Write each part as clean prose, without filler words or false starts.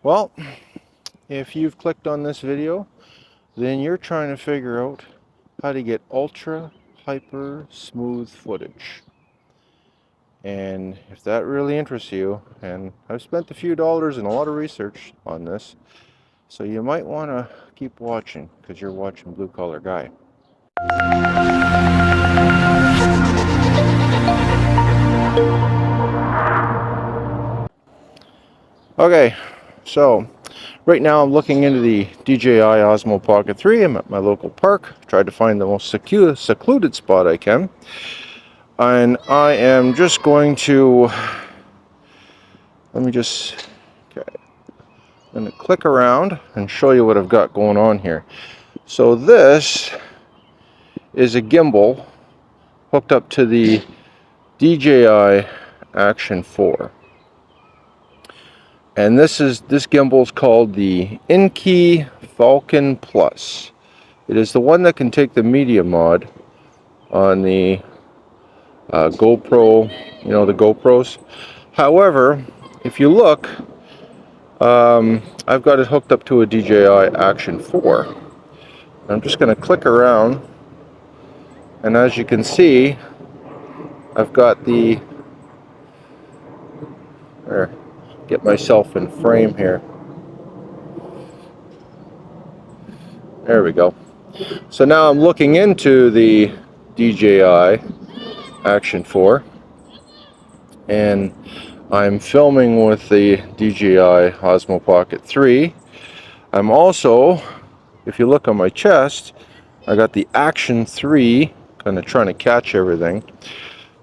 Well, if you've clicked on this video, then you're trying to figure out how to get ultra hyper smooth footage. And if that really interests you, and I've spent a few dollars and a lot of research on this, so you might want to keep watching because you're watching Blue Collar Guy. Okay, so right now I'm looking into the DJI Osmo Pocket 3. I'm at my local park. Tried to find the most secluded spot I can. And I am just going to, okay, I'm going to click around and show you what I've got going on here. So this is a gimbal hooked up to the DJI Action 4. And this gimbal is called the Inky Falcon Plus. It is the one that can take the media mod on the GoPro, the GoPros. However, if you look, I've got it hooked up to a DJI Action 4. I'm just going to click around, and as you can see, I've got get myself in frame here. There we go. So now I'm looking into the DJI Action 4, and I'm filming with the DJI Osmo Pocket 3. I'm also, if you look on my chest, I got the Action 3, kind of trying to catch everything.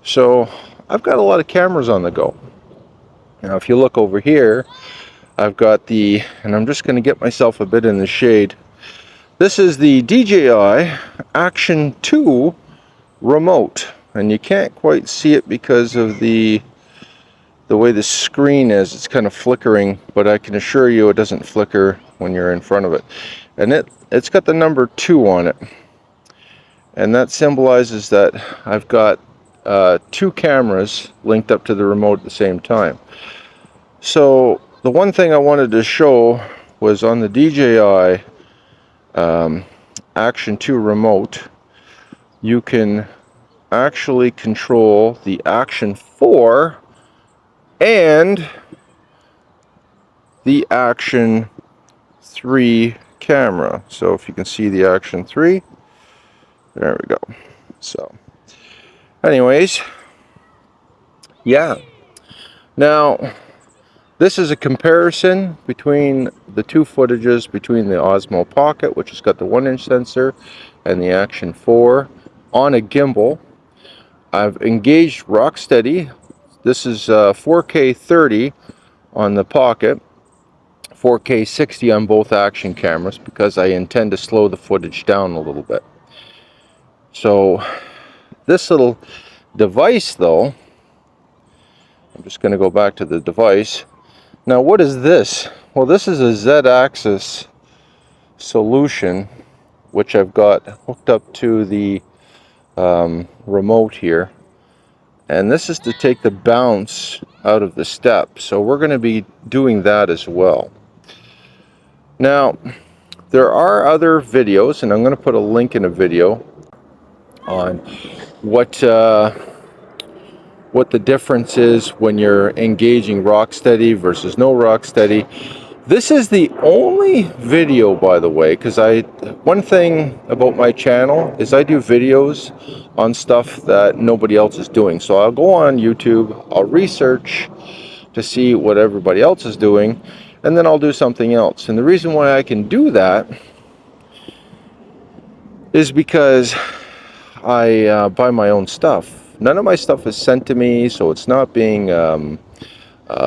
So I've got a lot of cameras on the go. Now if you look over here, I've got and I'm just going to get myself a bit in the shade. This is the DJI Action 2 remote, and you can't quite see it because of the way the screen is. It's kind of flickering, but I can assure you it doesn't flicker when you're in front of it. And it's got the number 2 on it, and that symbolizes that I've got 2 cameras linked up to the remote at the same time. So the one thing I wanted to show was on the DJI Action 2 remote, you can actually control the Action 4 and the Action 3 camera. So if you can see the Action 3, there we go. So anyways, yeah. Now this is a comparison between the 2 footages between the Osmo Pocket, which has got the 1-inch sensor, and the Action 4 on a gimbal. I've engaged Rocksteady. This is 4K 30 on the Pocket, 4K 60 on both action cameras, because I intend to slow the footage down a little bit. So this little device though, I'm just going to go back to the device. Now what is this? Well, this is a Z-axis solution which I've got hooked up to the remote here, and this is to take the bounce out of the step. So we're going to be doing that as well. Now there are other videos, and I'm going to put a link in a video on what the difference is when you're engaging Rocksteady versus no Rocksteady. This is the only video, by the way, because one thing about my channel is I do videos on stuff that nobody else is doing. So I'll go on YouTube, I'll research to see what everybody else is doing, and then I'll do something else. And the reason why I can do that is because I buy my own stuff. None of my stuff is sent to me, so it's not being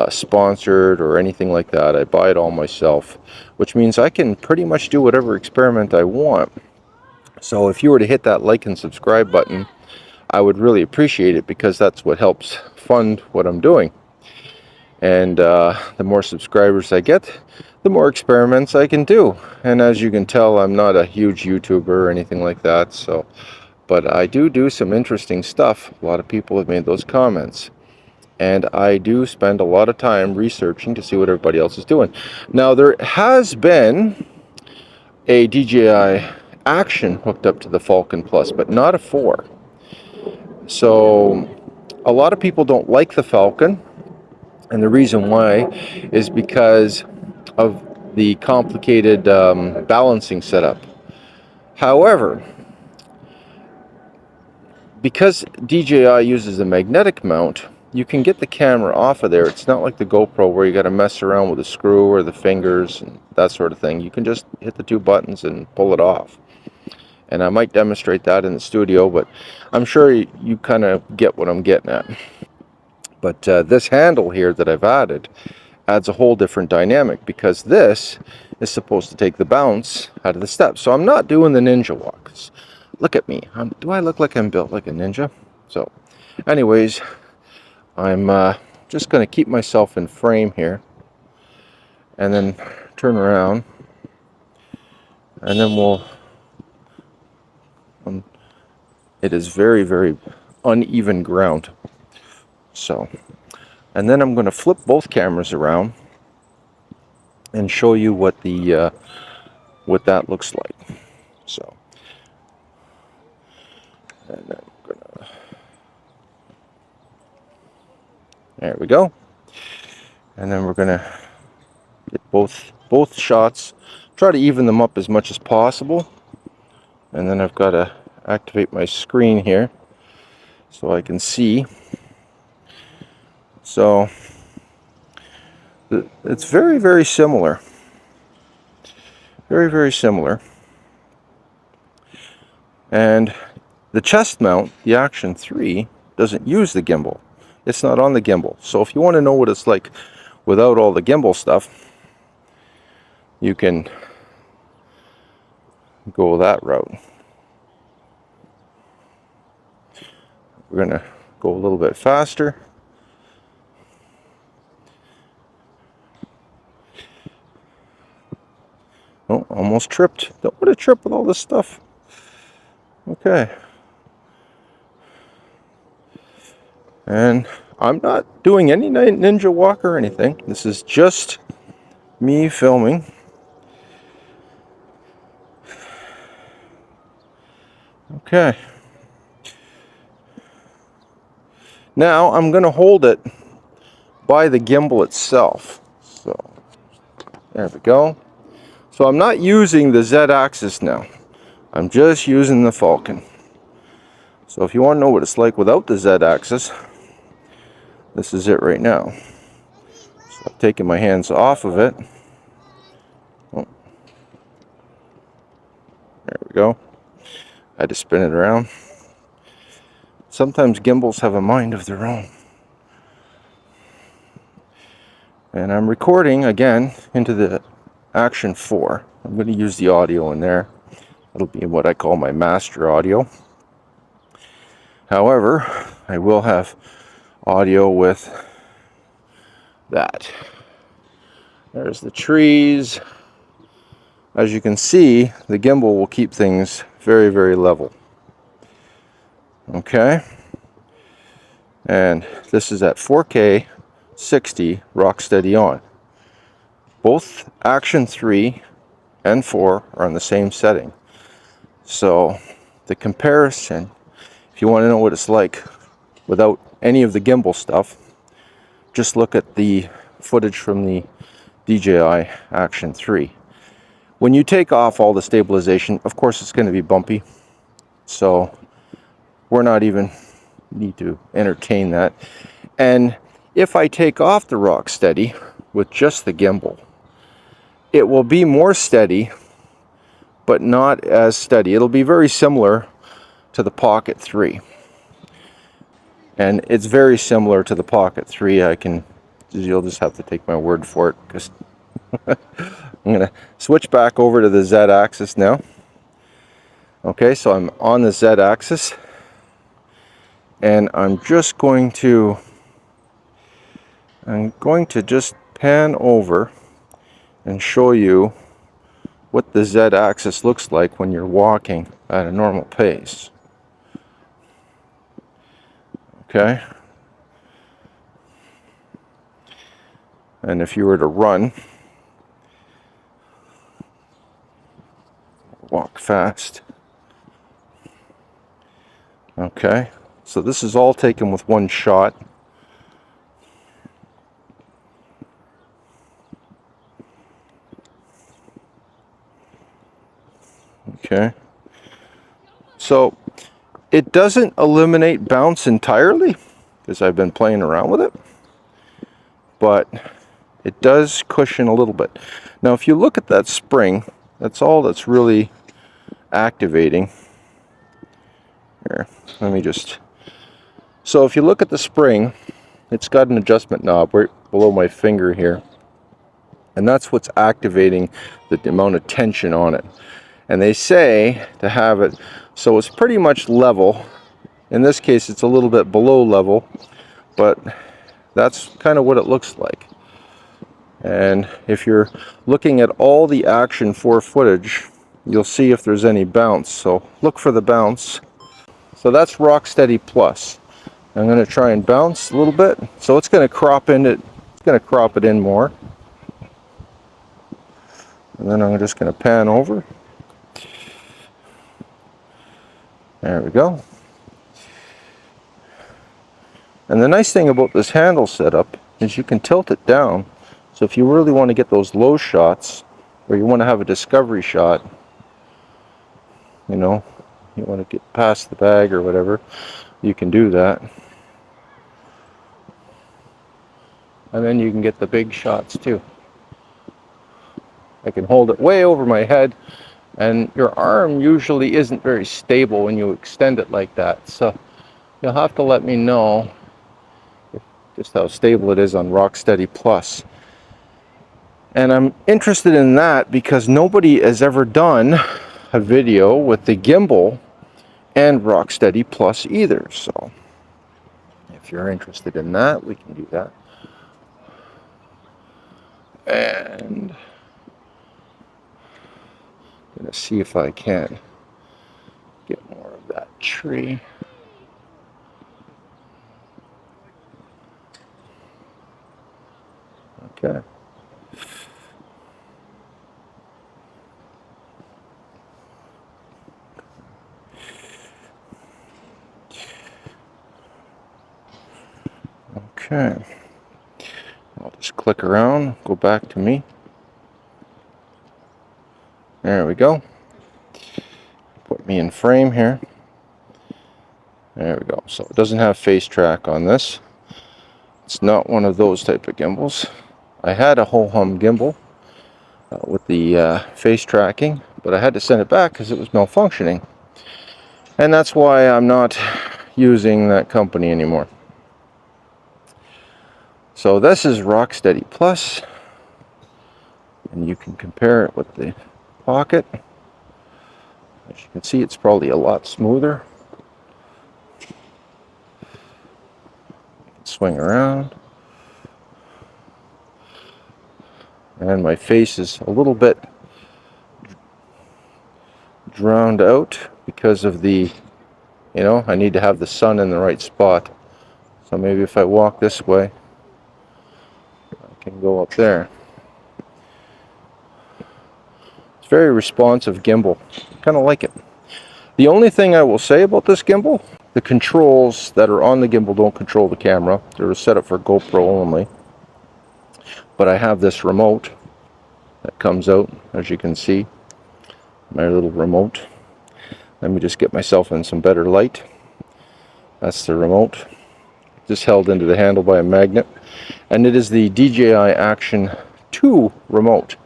sponsored or anything like that. I buy it all myself, which means I can pretty much do whatever experiment I want. So if you were to hit that like and subscribe button, I would really appreciate it, because that's what helps fund what I'm doing. And the more subscribers I get, the more experiments I can do. And as you can tell, I'm not a huge YouTuber or anything like that, but I do some interesting stuff. A lot of people have made those comments. and I do spend a lot of time researching to see what everybody else is doing. Now, there has been a DJI Action hooked up to the Falcon Plus, but not a 4. So a lot of people don't like the Falcon, and the reason why is because of the complicated balancing setup. However, because DJI uses a magnetic mount, you can get the camera off of there. It's not like the GoPro where you got to mess around with the screw or the fingers and that sort of thing. You can just hit the 2 buttons and pull it off. And I might demonstrate that in the studio, but I'm sure you kind of get what I'm getting at. But this handle here that I've added adds a whole different dynamic, because this is supposed to take the bounce out of the step. So I'm not doing the ninja walks. Look at me. Do I look like I'm built like a ninja? So anyways, I'm just going to keep myself in frame here and then turn around, and then we'll it is very, very uneven ground. So, and then I'm going to flip both cameras around and show you what the what that looks like. So, and then I'm gonna, there we go. And then we're gonna get both shots, try to even them up as much as possible. And then I've got to activate my screen here so I can see. So it's very, very similar. Very, very similar. And the chest mount, the Action 3, doesn't use the gimbal. It's not on the gimbal. So if you want to know what it's like without all the gimbal stuff, you can go that route. We're going to go a little bit faster. Oh, almost tripped. Don't want to trip with all this stuff. Okay. And I'm not doing any ninja walk or anything. This is just me filming. Okay. Now I'm going to hold it by the gimbal itself. So there we go. So I'm not using the Z-axis now. I'm just using the Falcon. So if you want to know what it's like without the Z-axis, this is it right now. So I've taken my hands off of it. Oh, there we go. I had to spin it around. Sometimes gimbals have a mind of their own. And I'm recording again into the Action 4. I'm going to use the audio in there. It'll be what I call my master audio. However, I will have audio with that. There's the trees. As you can see, the gimbal will keep things very, very level. Okay. And this is at 4K 60 rock steady on. Both Action 3 and 4 are on the same setting. So the comparison, if you want to know what it's like without any of the gimbal stuff, just look at the footage from the DJI Action 3. When you take off all the stabilization, of course it's going to be bumpy. So we're not even need to entertain that. And if I take off the rock steady with just the gimbal, it will be more steady, but not as steady. It'll be very similar to the Pocket 3. And it's very similar to the Pocket 3. You'll just have to take my word for it, because I'm going to switch back over to the Z-axis now. Okay, so I'm on the Z-axis, and I'm going to just pan over and show you what the Z-axis looks like when you're walking at a normal pace. Okay. And if you were to run, walk fast. Okay, so this is all taken with one shot. Okay, so it doesn't eliminate bounce entirely, because I've been playing around with it, but it does cushion a little bit. Now if you look at that spring, that's all that's really activating. Here, let me just... So if you look at the spring, it's got an adjustment knob right below my finger here. And that's what's activating the amount of tension on it. And they say to have it so it's pretty much level. In this case it's a little bit below level, but that's kind of what it looks like. And if you're looking at all the Action 4 footage, you'll see if there's any bounce. So look for the bounce. So that's Rocksteady Plus. I'm going to try and bounce a little bit. So it's going to crop in it. It's going to crop it in more. And then I'm just going to pan over. There we go. And the nice thing about this handle setup is you can tilt it down. So if you really want to get those low shots, or you want to have a discovery shot, you know, you want to get past the bag or whatever, you can do that. And then you can get the big shots too. I can hold it way over my head, and your arm usually isn't very stable when you extend it like that. So you'll have to let me know just how stable it is on Rocksteady Plus. And I'm interested in that because nobody has ever done a video with the gimbal and Rocksteady Plus either. So if you're interested in that, we can do that. And I'm gonna see if I can get more of that tree. Okay. Okay. I'll just click around, go back to me. There we go. Put me in frame here. There we go. So it doesn't have face track on this. It's not one of those type of gimbals. I had a ho-hum gimbal with the face tracking, but I had to send it back because it was malfunctioning. And that's why I'm not using that company anymore. So this is Rocksteady Plus, and you can compare it with the Pocket. As you can see, it's probably a lot smoother. Swing around. And my face is a little bit drowned out because of the, you know, I need to have the sun in the right spot. So maybe if I walk this way, I can go up there. It's very responsive gimbal. Kind of like it. The only thing I will say about this gimbal, the controls that are on the gimbal don't control the camera. They're set up for GoPro only. But I have this remote that comes out, as you can see. My little remote. Let me just get myself in some better light. That's the remote. Just held into the handle by a magnet. And it is the DJI Action 2 remote.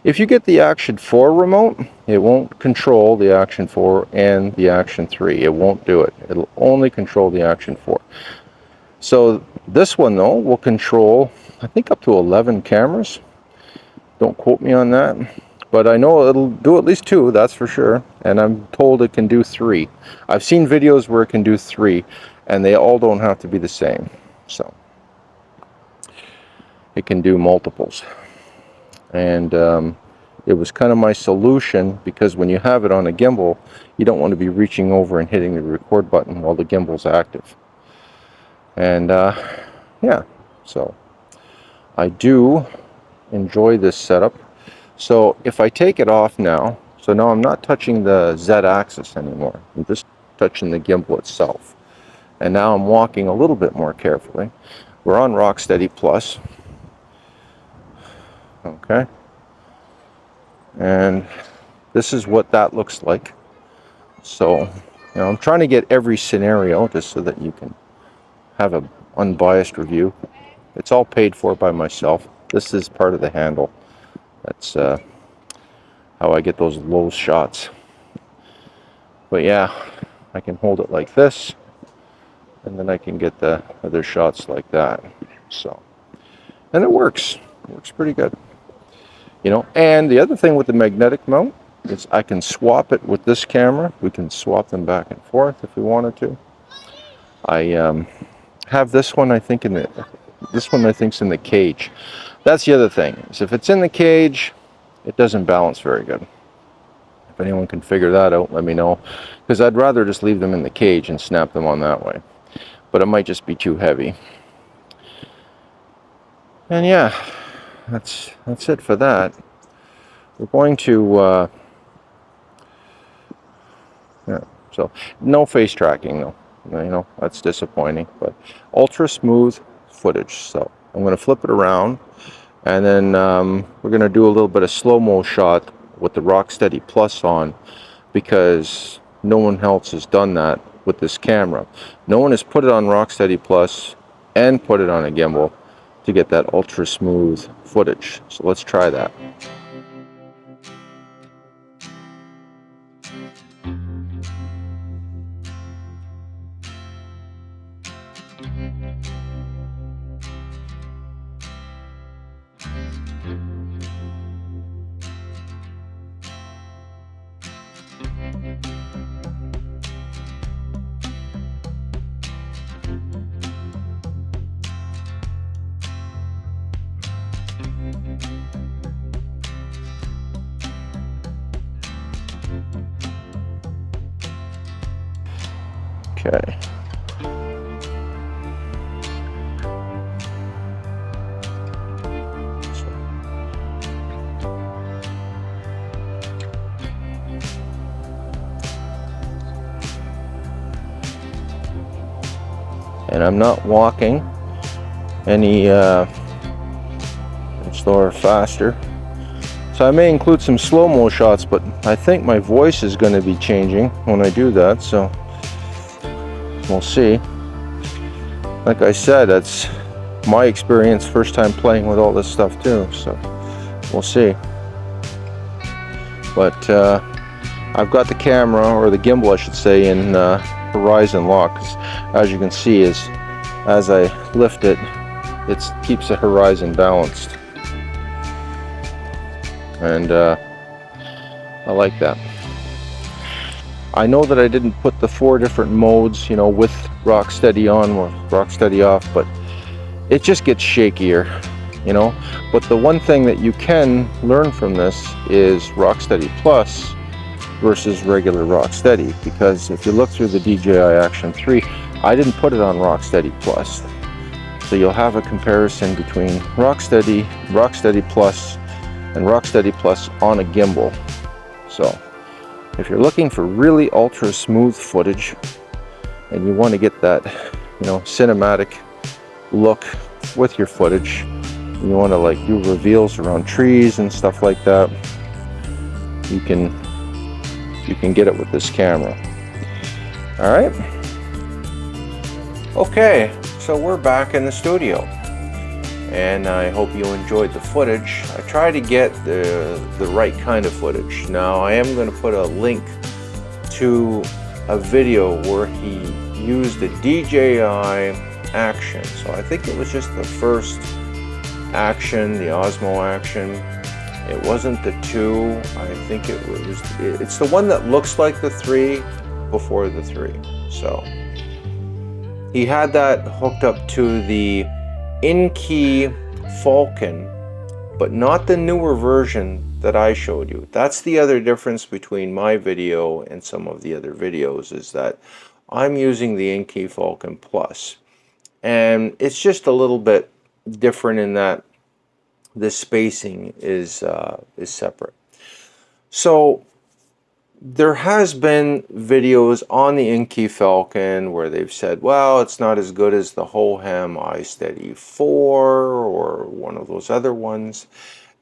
If you get the Action 4 remote, it won't control the Action 4 and the Action 3. It won't do it. It'll only control the Action 4. So this one though will control, I think, up to 11 cameras. Don't quote me on that. But I know it'll do at least 2, that's for sure. And I'm told it can do 3. I've seen videos where it can do 3, and they all don't have to be the same. So it can do multiples. And it was kind of my solution, because when you have it on a gimbal, you don't want to be reaching over and hitting the record button while the gimbal's active. And yeah, so I do enjoy this setup. So if I take it off now, so now I'm not touching the Z-axis anymore. I'm just touching the gimbal itself. And now I'm walking a little bit more carefully. We're on Rocksteady Plus. Okay. And this is what that looks like. So, I'm trying to get every scenario just so that you can have an unbiased review. It's all paid for by myself. This is part of the handle. That's how I get those low shots. But yeah, I can hold it like this, and then I can get the other shots like that. So, and it works. It works pretty good. And the other thing with the magnetic mount is I can swap it with this camera. We can swap them back and forth if we wanted to. I have this one, I think, this one I think's in the cage. That's the other thing, is if it's in the cage, it doesn't balance very good. If anyone can figure that out, let me know, because I'd rather just leave them in the cage and snap them on that way. But it might just be too heavy. And yeah, that's it for that. We're going to yeah, so no face tracking though. That's disappointing, but ultra smooth footage. So I'm going to flip it around, and then we're going to do a little bit of slow-mo shot with the Rocksteady Plus on, because no one else has done that with this camera. No one has put it on Rocksteady Plus and put it on a gimbal to get that ultra smooth footage. So let's try that. Okay. And I'm not walking any slower or faster. So I may include some slow-mo shots, but I think my voice is going to be changing when I do that, so we'll see. Like I said, that's my experience, first time playing with all this stuff too, so we'll see. But I've got the camera, or the gimbal I should say, in horizon lock. As you can see, as I lift it, it keeps the horizon balanced. And I like that. I know that I didn't put the 4 different modes, with Rocksteady on or Rocksteady off, but it just gets shakier, But the one thing that you can learn from this is Rocksteady Plus versus regular Rocksteady, because if you look through the DJI Action 3, I didn't put it on Rocksteady Plus. So you'll have a comparison between Rocksteady Plus, and Rocksteady Plus on a gimbal. So if you're looking for really ultra smooth footage and you want to get that, cinematic look with your footage, and you want to do reveals around trees and stuff like that, you can get it with this camera. All right. Okay, so we're back in the studio, and I hope you enjoyed the footage. I try to get the right kind of footage. Now I am going to put a link to a video where he used the DJI Action. So I think it was just the first Action, the Osmo Action. It wasn't the 2. I think it's the one that looks like the 3 before the 3. So he had that hooked up to the in-key Falcon, but not the newer version that I showed you. That's the other difference between my video and some of the other videos, is that I'm using the in-key Falcon Plus. And it's just a little bit different in that the spacing is separate. So there has been videos on the Inky Falcon where they've said, well, it's not as good as the Hohem iSteady 4 or one of those other ones.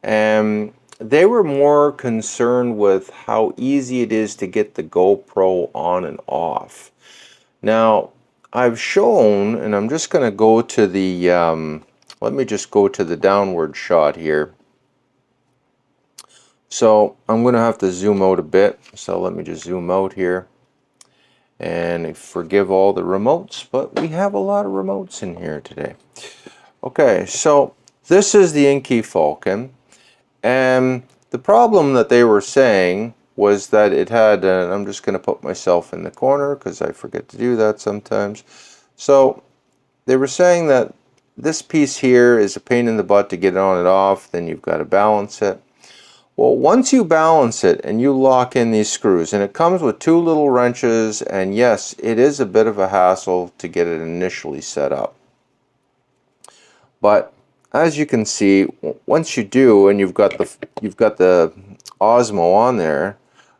And they were more concerned with how easy it is to get the GoPro on and off. Now, I've shown, and I'm just going to go to the, let me just go to the downward shot here. So I'm going to have to zoom out a bit. So let me just zoom out here. And forgive all the remotes, but we have a lot of remotes in here today. Okay, so this is the Inky Falcon. And the problem that they were saying was that it had, I'm just going to put myself in the corner because I forget to do that sometimes. So they were saying that this piece here is a pain in the butt to get it on and off, then you've got to balance it. Well, once you balance it and you lock in these screws, and it comes with 2 little wrenches, and yes, it is a bit of a hassle to get it initially set up. But as you can see, once you do, and you've got the Osmo on there,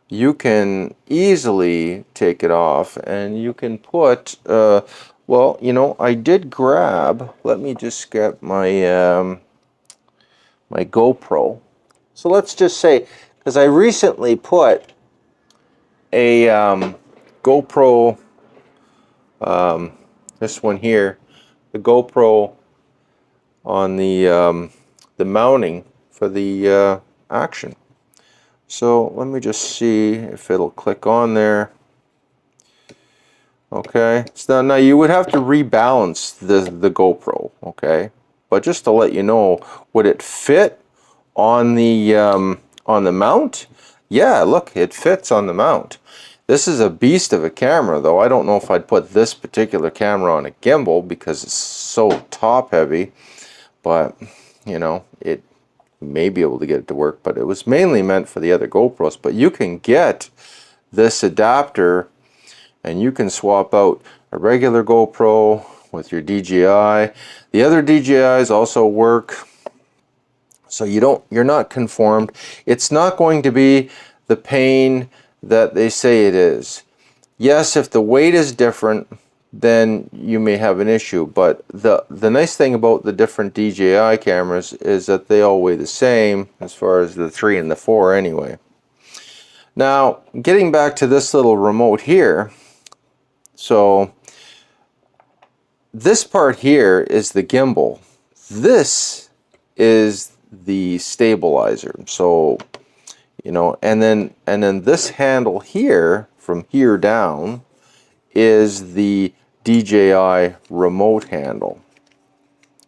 you can easily take it off, and you can put, well, you know, I did grab, let me just get my my GoPro. So let's just say, because I recently put a GoPro, this one here, the GoPro on the mounting for the action. So let me just see if it'll click on there. Okay, so now you would have to rebalance the GoPro, okay? But just to let you know, would it fit on the mount? Yeah, look, it fits on the mount. This is a beast of a camera, though. I don't know if I'd put this particular camera on a gimbal because it's so top heavy, but you know, it may be able to get it to work, but it was mainly meant for the other GoPros. But you can get this adapter and you can swap out a regular GoPro with your DJI. The other DJIs also work. So you're not conformed. It's not going to be the pain that they say it is. Yes, if the weight is different, then you may have an issue. But the nice thing about the different DJI cameras is that they all weigh the same, as far as the 3 and the 4 anyway. Now, getting back to this little remote here, so this part here is the gimbal. This is the stabilizer. So, you know, and then this handle here, from here down, is the DJI remote handle.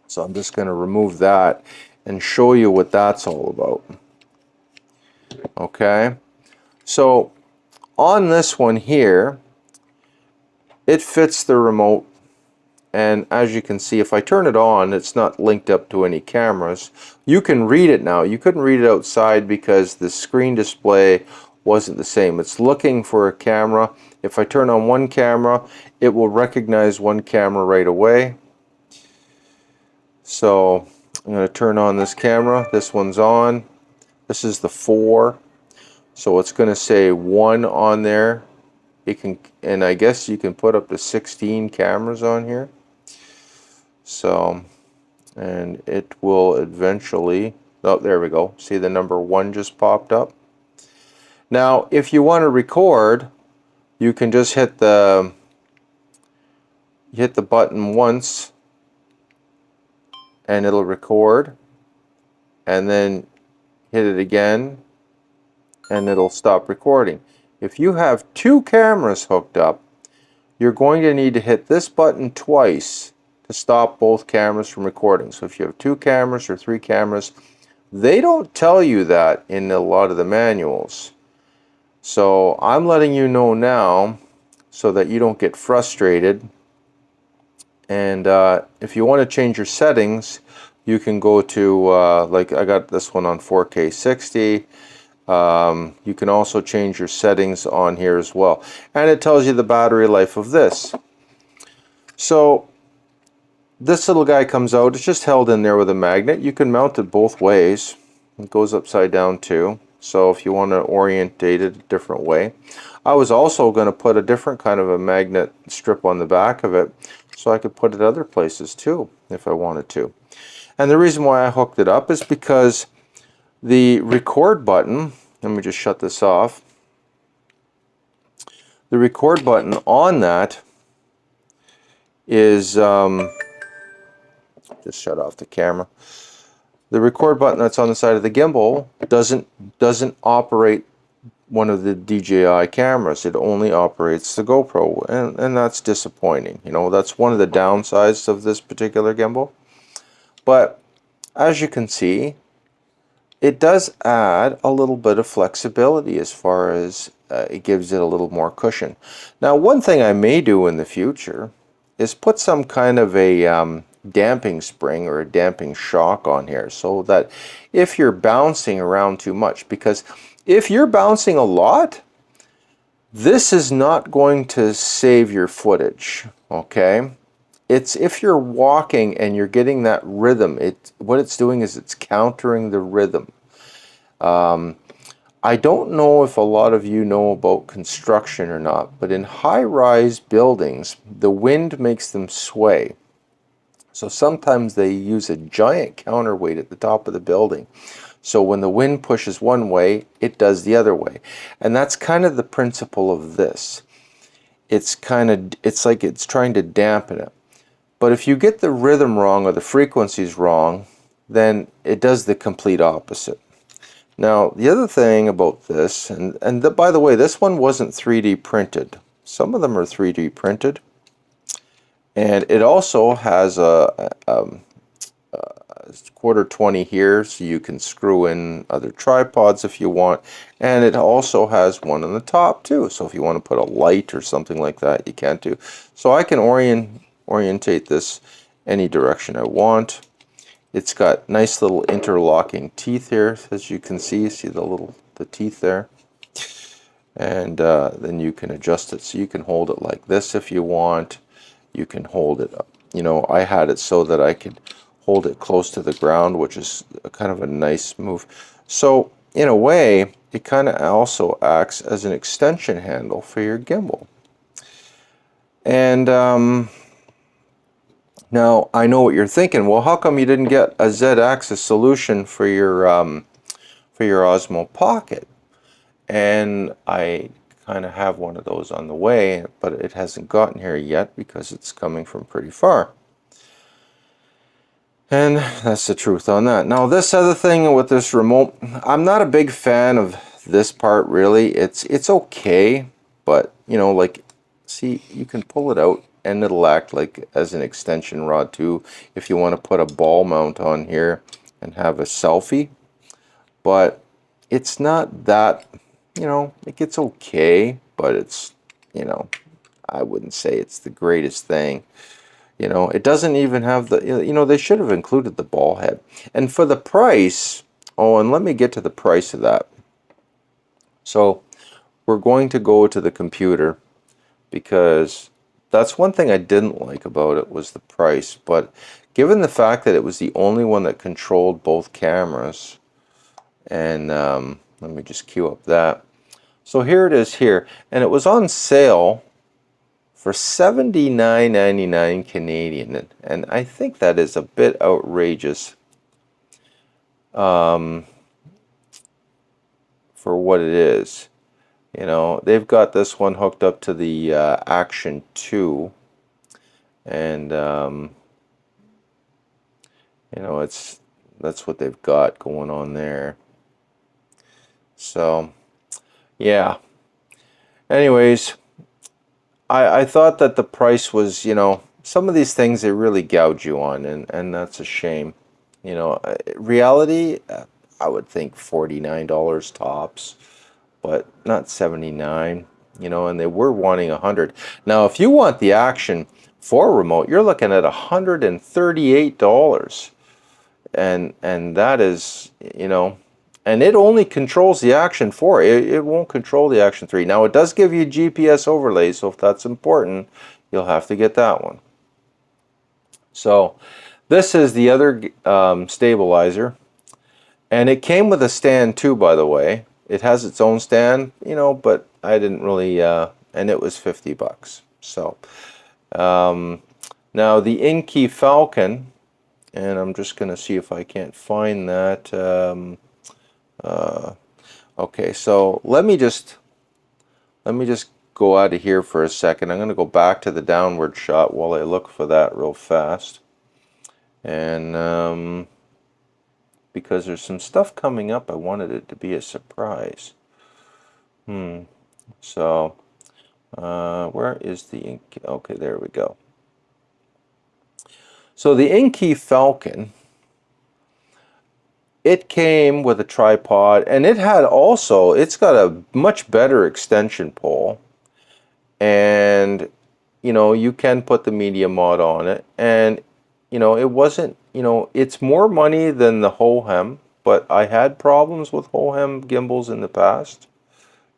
So I'm just going to remove that and show you what that's all about. Okay, so on this one here, it fits the remote, and as you can see, if I turn it on, it's not linked up to any cameras. You can read it now. You couldn't read it outside because the screen display wasn't the same. It's looking for a camera. If I turn on one camera, it will recognize one camera right away. So I'm going to turn on this camera. This one's on. This is the 4. So it's going to say 1 on there. It can, and I guess you can put up to 16 cameras on here. So, and it will eventually, oh, there we go. See, the number 1 just popped up. Now, if you want to record, you can just hit the button once and it'll record, and then hit it again and it'll stop recording. If you have 2 cameras hooked up, you're going to need to hit this button twice to stop both cameras from recording. So if you have 2 cameras or 3 cameras, they don't tell you that in a lot of the manuals. So I'm letting you know now so that you don't get frustrated. And if you want to change your settings, you can go to, like I got this one on 4K 60. You can also change your settings on here as well. And it tells you the battery life of this. So this little guy comes out. It's just held in there with a magnet. You can mount it both ways. It goes upside down too. So if you want to orientate it a different way. I was also going to put a different kind of a magnet strip on the back of it so I could put it other places too if I wanted to. And the reason why I hooked it up is because the record button, let me just shut this off. The record button on that is, just shut off the camera. The record button that's on the side of the gimbal doesn't operate one of the DJI cameras. It only operates the GoPro, and that's disappointing. You know, that's one of the downsides of this particular gimbal. But as you can see, it does add a little bit of flexibility as far as it gives it a little more cushion. Now, one thing I may do in the future is put some kind of a damping spring or a damping shock on here so that if you're bouncing around too much, because if you're bouncing a lot, this is not going to save your footage, okay? It's if you're walking and you're getting that rhythm, what it's doing is it's countering the rhythm. I don't know if a lot of you know about construction or not, but in high-rise buildings, the wind makes them sway. So sometimes they use a giant counterweight at the top of the building. So when the wind pushes one way, it does the other way. And that's kind of the principle of this. It's like it's trying to dampen it. But if you get the rhythm wrong or the frequencies wrong, then it does the complete opposite. Now, the other thing about this, by the way, this one wasn't 3D printed. Some of them are 3D printed. And it also has a quarter 20 here, so you can screw in other tripods if you want. And it also has one on the top too, so if you want to put a light or something like that, you can too. So I can orientate this any direction I want. It's got nice little interlocking teeth here, as you can see. See the teeth there, and then you can adjust it so you can hold it like this if you want. You can hold it up. You know, I had it so that I could hold it close to the ground, which is kind of a nice move. So in a way, it kind of also acts as an extension handle for your gimbal. And now I know what you're thinking. Well, how come you didn't get a Z-axis solution for your Osmo Pocket? And I kind of have one of those on the way, but it hasn't gotten here yet because it's coming from pretty far. And that's the truth on that. Now, this other thing with this remote, I'm not a big fan of this part really. It's okay, but you know, like, see, you can pull it out and it'll act like as an extension rod too if you want to put a ball mount on here and have a selfie. But it's not that, you know, it gets okay, but it's, you know, I wouldn't say it's the greatest thing. You know, it doesn't even have the, you know, they should have included the ball head. And for the price, oh, and let me get to the price of that. So we're going to go to the computer because that's one thing I didn't like about it was the price. But given the fact that it was the only one that controlled both cameras, and let me just queue up that. So here it is here, and it was on sale for $79.99 Canadian, and I think that is a bit outrageous for what it is. You know, they've got this one hooked up to the Action 2, and you know, that's what they've got going on there. So yeah, anyways, I thought that the price was, you know, some of these things they really gouge you on, and that's a shame. You know, reality, I would think $49 tops, but not $79. You know, and they were wanting $100. Now, if you want the Action 4 remote, you're looking at $138, and that is, you know. And it only controls the Action 4. It won't control the Action 3. Now, it does give you GPS overlay, so if that's important, you'll have to get that one. So this is the other stabilizer, and it came with a stand too, by the way. It has its own stand, you know, but I didn't really, and it was 50 bucks. So now the Inky Falcon, and I'm just going to see if I can't find that. Okay, so let me just go out of here for a second. I'm going to go back to the downward shot while I look for that real fast. And because there's some stuff coming up, I wanted it to be a surprise. So, where is the Inky? Okay, there we go. So the Inky Falcon, it came with a tripod, and it had also, it's got a much better extension pole, and you know, you can put the media mod on it, and you know, it wasn't, you know, it's more money than the Hohem, but I had problems with Hohem gimbals in the past.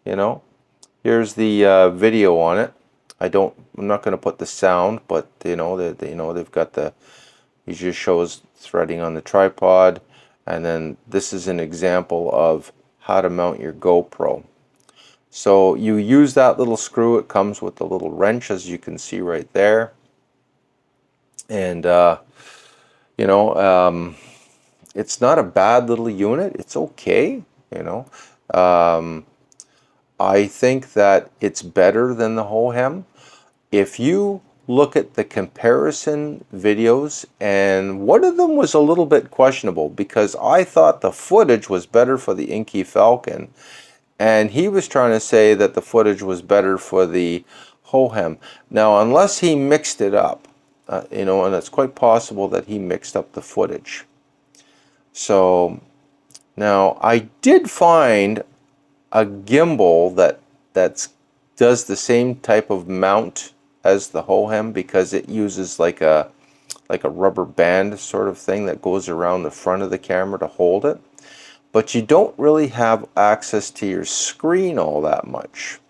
You know, here's the video on it. I'm not going to put the sound, but you know, they've got the, he just shows threading on the tripod, and then this is an example of how to mount your GoPro. So you use that little screw. It comes with the little wrench, as you can see right there. And you know, it's not a bad little unit. It's okay, you know. I think that it's better than the Hohem. If you look at the comparison videos, and one of them was a little bit questionable because I thought the footage was better for the Inky Falcon, and he was trying to say that the footage was better for the Hohem. Now, unless he mixed it up, you know, and it's quite possible that he mixed up the footage. So now I did find a gimbal that does the same type of mount as the Hohem, because it uses like a rubber band sort of thing that goes around the front of the camera to hold it. But you don't really have access to your screen all that much.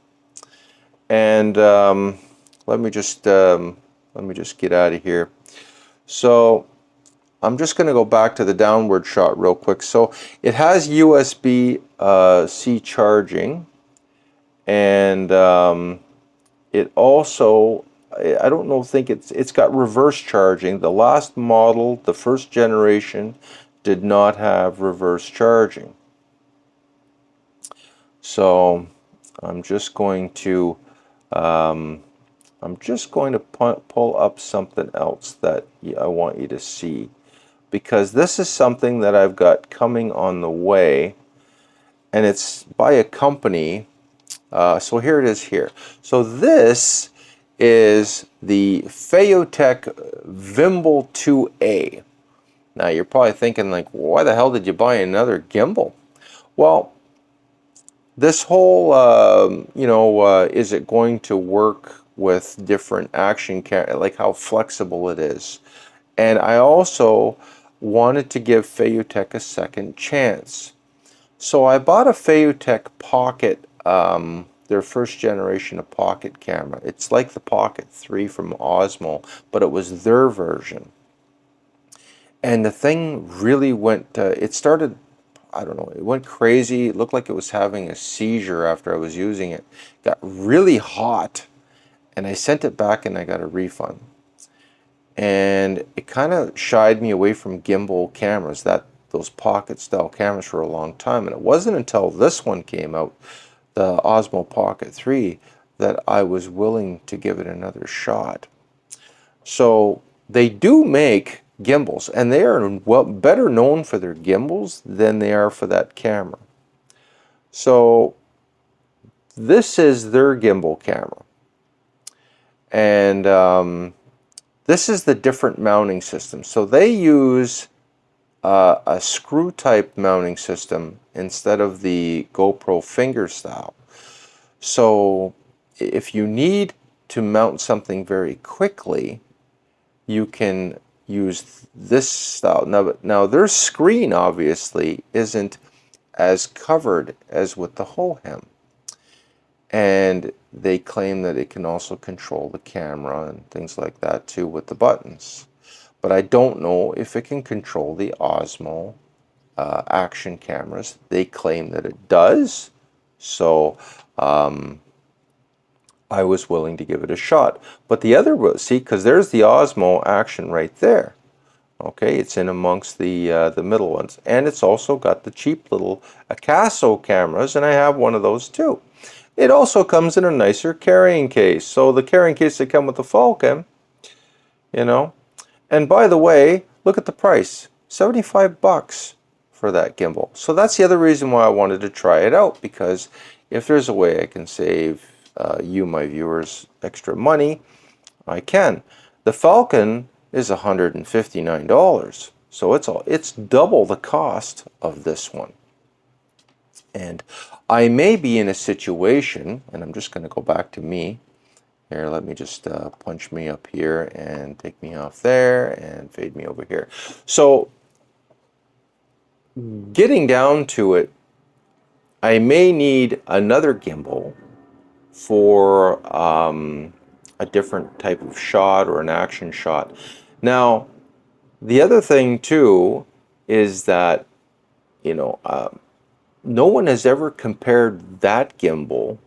And let me just get out of here. So I'm just going to go back to the downward shot real quick. So it has USB-C charging, and it also, I don't think it's got reverse charging. The last model, the first generation, did not have reverse charging. So I'm just going to pull up something else that I want you to see, because this is something that I've got coming on the way, and it's by a company. So here it is here. So this is the Feotech Gimbal 2A. Now you're probably thinking, like, why the hell did you buy another gimbal? Well, this whole, you know, is it going to work with different action camera, like how flexible it is. And I also wanted to give Feotech a second chance. So I bought a Feotech Pocket, their first generation of Pocket camera. It's like the Pocket 3 from Osmo, but it was their version. And the thing really went, it started, I don't know, it went crazy. It looked like it was having a seizure after I was using it. It got really hot, and I sent it back and I got a refund. And it kind of shied me away from gimbal cameras, those pocket style cameras, for a long time. And it wasn't until this one came out, the Osmo Pocket 3, that I was willing to give it another shot. So they do make gimbals, and they are better known for their gimbals than they are for that camera. So this is their gimbal camera, and this is the different mounting system. So they use a screw type mounting system instead of the GoPro finger style. So if you need to mount something very quickly, you can use this style. Now their screen obviously isn't as covered as with the Hohem, and they claim that it can also control the camera and things like that too with the buttons. but I don't know if it can control the Osmo action cameras. They claim that it does, so I was willing to give it a shot. But the other, see, because there's the Osmo action right there. Okay, it's in amongst the middle ones, and it's also got the cheap little Acaso cameras, and I have one of those too. It also comes in a nicer carrying case. So the carrying case that come with the Falcon, you know. And by the way, look at the price, 75 bucks for that gimbal. So that's the other reason why I wanted to try it out, because if there's a way I can save you, my viewers, extra money, I can. The Falcon is $159, so it's double the cost of this one. And I may be in a situation, and I'm just going to go back to me. Here, let me just punch me up here and take me off there and fade me over here. So, getting down to it, I may need another gimbal for a different type of shot or an action shot. Now, the other thing too is that, you know, no one has ever compared that gimbal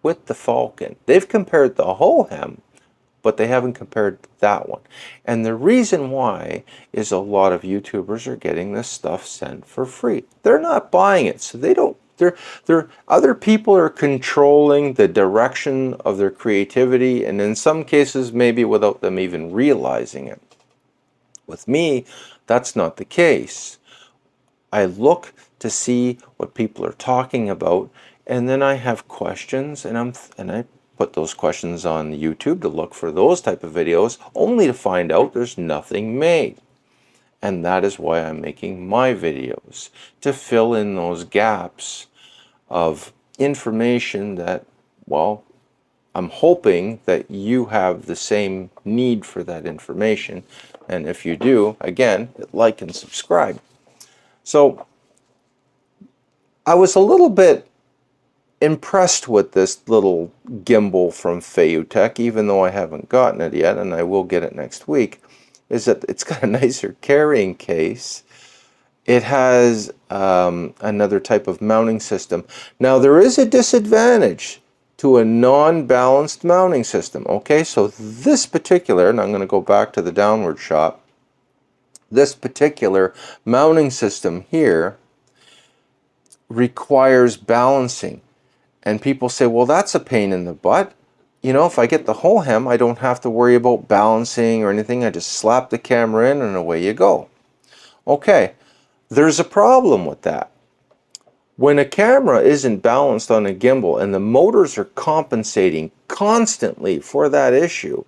with the Falcon. They've compared the Hohem, but they haven't compared that one. And the reason why is a lot of YouTubers are getting this stuff sent for free. They're not buying it, so they don't. Other people are controlling the direction of their creativity, and in some cases, maybe without them even realizing it. With me, that's not the case. I look to see what people are talking about, and then I have questions, and I put those questions on YouTube to look for those type of videos, only to find out there's nothing made. And that is why I'm making my videos, to fill in those gaps of information that, well, I'm hoping that you have the same need for that information. And if you do, again, like and subscribe. So I was a little bit impressed with this little gimbal from Feiyutech, even though I haven't gotten it yet, and I will get it next week, is that it's got a nicer carrying case. It has another type of mounting system. Now, there is a disadvantage to a non-balanced mounting system. Okay, so this particular, and I'm going to go back to the downward shot, this particular mounting system here requires balancing. And people say, well, that's a pain in the butt. You know, if I get the Hohem, I don't have to worry about balancing or anything. I just slap the camera in and away you go. Okay, there's a problem with that. When a camera isn't balanced on a gimbal and the motors are compensating constantly for that issue,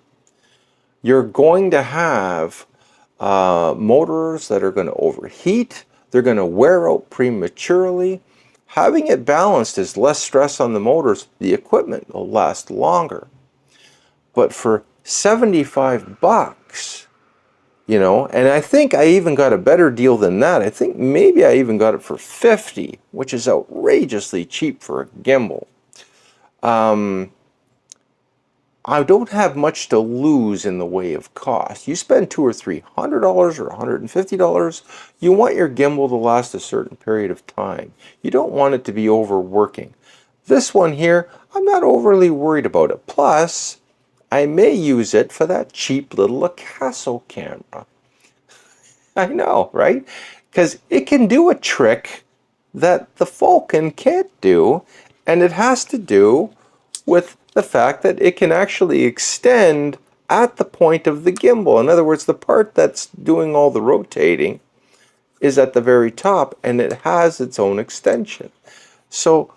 you're going to have motors that are going to overheat. They're going to wear out prematurely. Having it balanced is less stress on the motors. The equipment will last longer. But for 75 bucks, you know, and I think I even got a better deal than that. I think maybe I even got it for 50, which is outrageously cheap for a gimbal. I don't have much to lose in the way of cost. You spend $200 or $300 or $150, you want your gimbal to last a certain period of time. You don't want it to be overworking. This one here, I'm not overly worried about it. Plus, I may use it for that cheap little Acaso camera. I know, right? Because it can do a trick that the Falcon can't do, and it has to do with the fact that it can actually extend at the point of the gimbal. In other words, the part that's doing all the rotating is at the very top, and it has its own extension. So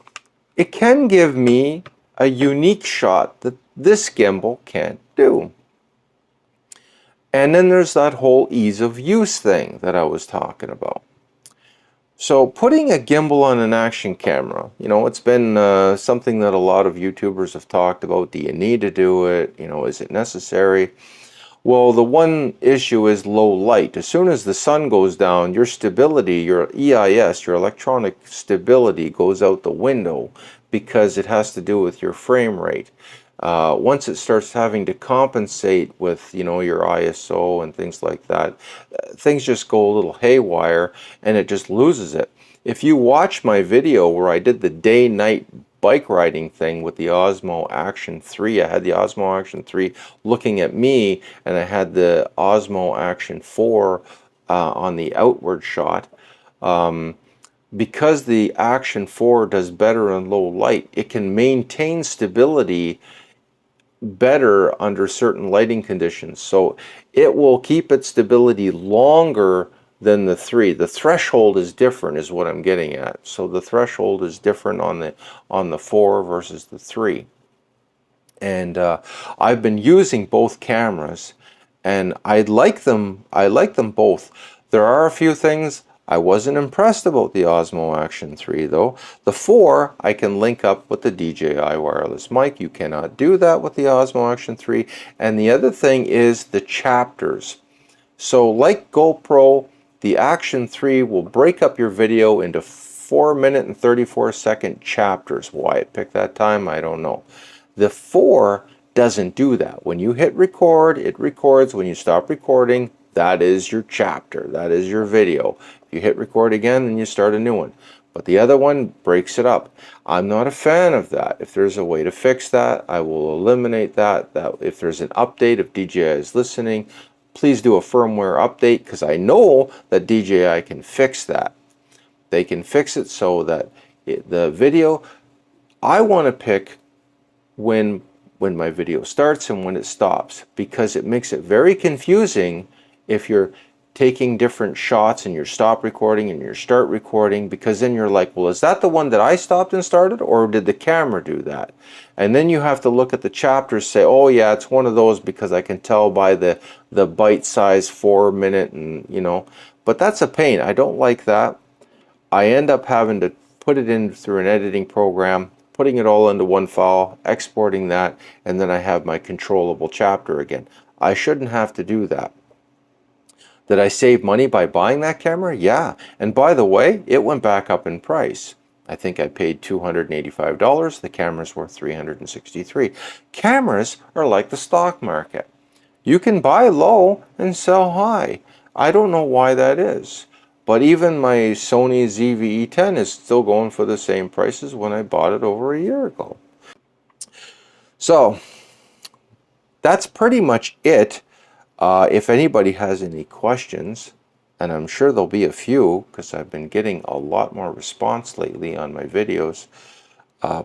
it can give me a unique shot that this gimbal can't do. And then there's that whole ease of use thing that I was talking about. So putting a gimbal on an action camera, you know, it's been something that a lot of YouTubers have talked about. Do you need to do it? You know, is it necessary? Well, the one issue is low light. As soon as the sun goes down, your stability, your EIS, your electronic stability goes out the window because it has to do with your frame rate. Once it starts having to compensate with, you know, your ISO and things like that, things just go a little haywire and it just loses it. If you watch my video where I did the day-night bike riding thing with the Osmo Action 3, I had the Osmo Action 3 looking at me, and I had the Osmo Action 4 on the outward shot. Because the Action 4 does better in low light, it can maintain stability better under certain lighting conditions. So it will keep its stability longer than the 3. The threshold is different is what I'm getting at. So the threshold is different on the 4 versus the 3. And I've been using both cameras, and I like them both. There are a few things I wasn't impressed about the Osmo Action 3 though. The 4 I can link up with the DJI wireless mic. You cannot do that with the Osmo Action 3. And the other thing is the chapters. So like GoPro, the Action 3 will break up your video into 4-minute and 34-second chapters. Why it picked that time, I don't know. The 4 doesn't do that. When you hit record, it records. When you stop recording, that is your chapter. That is your video. If you hit record again, then you start a new one. But the other one breaks it up. I'm not a fan of that. If there's a way to fix that, I will eliminate that. If there's an update, if DJI is listening, please do a firmware update, because I know that DJI can fix that. They can fix it so that the video, I want to pick when my video starts and when it stops, because it makes it very confusing if you're taking different shots and you stop recording and you start recording, because then you're like, well, is that the one that I stopped and started, or did the camera do that? And then you have to look at the chapters, say, oh yeah, it's one of those, because I can tell by the bite size 4-minute, and you know, but that's a pain. I don't like that. I end up having to put it in through an editing program, putting it all into one file, exporting that, and then I have my controllable chapter again. I shouldn't have to do that. Did I save money by buying that camera? Yeah. And by the way, it went back up in price. I think I paid $285. The camera's worth $363. Cameras are like the stock market. You can buy low and sell high. I don't know why that is. But even my Sony ZV-E10 is still going for the same price as when I bought it over a year ago. So that's pretty much it. If anybody has any questions, and I'm sure there'll be a few, because I've been getting a lot more response lately on my videos,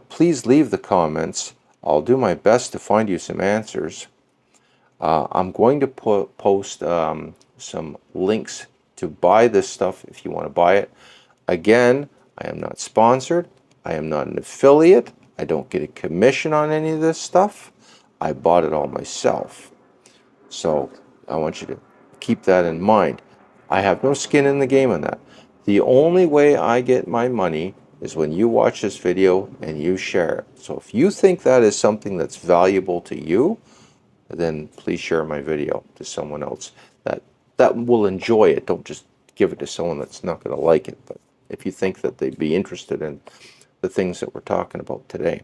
please leave the comments. I'll do my best to find you some answers. I'm going to post some links to buy this stuff if you want to buy it. Again, I am not sponsored. I am not an affiliate. I don't get a commission on any of this stuff. I bought it all myself. So I want you to keep that in mind. I have no skin in the game on that. The only way I get my money is when you watch this video and you share it. So if you think that is something that's valuable to you, then please share my video to someone else that will enjoy it. Don't just give it to someone that's not going to like it. But if you think that they'd be interested in the things that we're talking about today.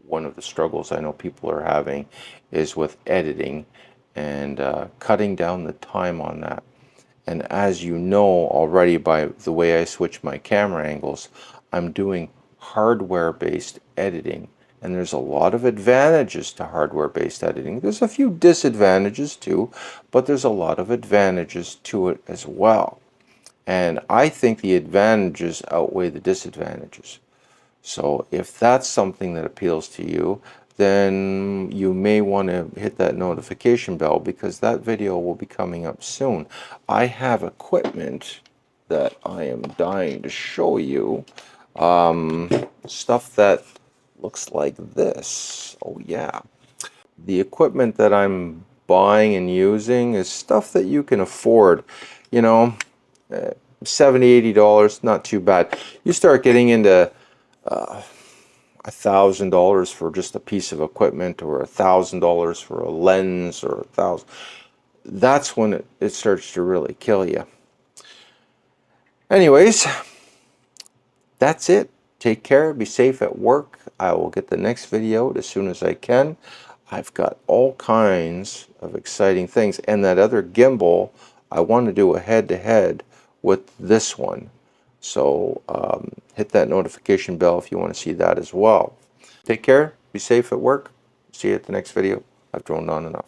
One of the struggles I know people are having is with editing and cutting down the time on that. And as you know already by the way I switch my camera angles, I'm doing hardware-based editing. And there's a lot of advantages to hardware-based editing. There's a few disadvantages too, but there's a lot of advantages to it as well. And I think the advantages outweigh the disadvantages. So if that's something that appeals to you, then you may want to hit that notification bell, because that video will be coming up soon. I have equipment that I am dying to show you. Stuff that looks like this. Oh yeah. The equipment that I'm buying and using is stuff that you can afford. You know, $70, $80, not too bad. You start getting into $1,000 for just a piece of equipment, or $1,000 for a lens, or $1,000. That's when it starts to really kill you. Anyways, that's it. Take care, be safe at work. I will get the next video as soon as I can. I've got all kinds of exciting things, and that other gimbal, I want to do a head-to-head with this one. So hit that notification bell if you want to see that as well. Take care, be safe at work. See you at the next video. I've droned on enough.